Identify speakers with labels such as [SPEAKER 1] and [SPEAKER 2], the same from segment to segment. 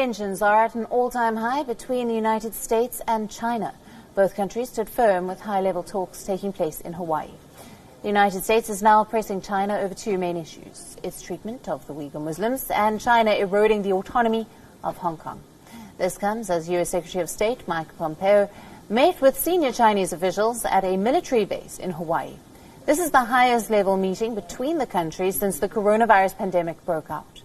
[SPEAKER 1] Tensions are at an all-time high between the United States and China. Both countries stood firm with high-level talks taking place in Hawaii. The United States is now pressing China over two main issues: its treatment of the Uyghur Muslims and China eroding the autonomy of Hong Kong. This comes as U.S. Secretary of State Mike Pompeo met with senior Chinese officials at a military base in Hawaii. This is the highest-level meeting between the countries since the coronavirus pandemic broke out.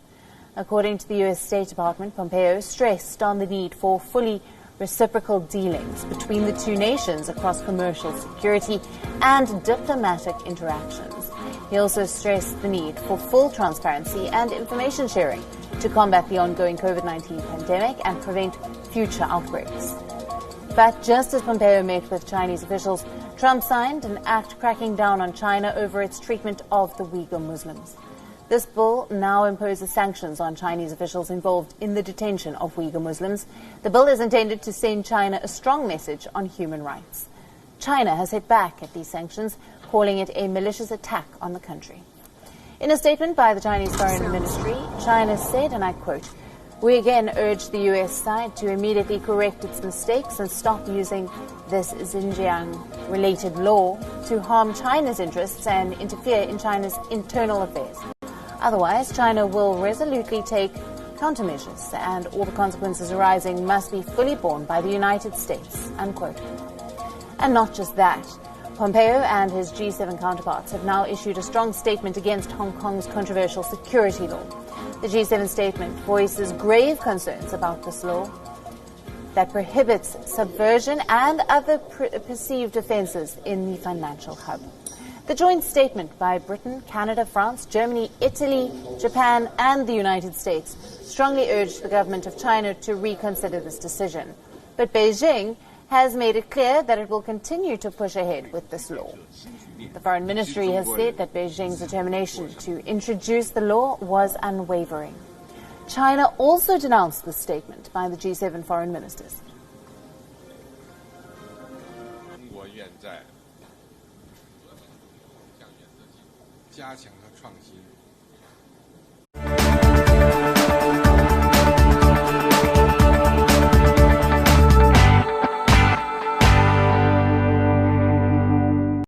[SPEAKER 1] According to the U.S. State Department, Pompeo stressed on the need for fully reciprocal dealings between the two nations across commercial, security, and diplomatic interactions. He also stressed the need for full transparency and information sharing to combat the ongoing COVID-19 pandemic and prevent future outbreaks. But just as Pompeo met with Chinese officials, Trump signed an act cracking down on China over its treatment of the Uyghur Muslims. This bill now imposes sanctions on Chinese officials involved in the detention of Uyghur Muslims. The bill is intended to send China a strong message on human rights. China has hit back at these sanctions, calling it a malicious attack on the country. In a statement by the Chinese Foreign Ministry, China said, and I quote, "We again urge the U.S. side to immediately correct its mistakes and stop using this Xinjiang-related law to harm China's interests and interfere in China's internal affairs. Otherwise, China will resolutely take countermeasures, and all the consequences arising must be fully borne by the United States," unquote. And not just that. Pompeo and his G7 counterparts have now issued a strong statement against Hong Kong's controversial security law. The G7 statement voices grave concerns about this law that prohibits subversion and other perceived offences in the financial hub. The joint statement by Britain, Canada, France, Germany, Italy, Japan and the United States strongly urged the government of China to reconsider this decision. But Beijing has made it clear that it will continue to push ahead with this law. The Foreign Ministry has said that Beijing's determination to introduce the law was unwavering. China also denounced the statement by the G7 foreign ministers.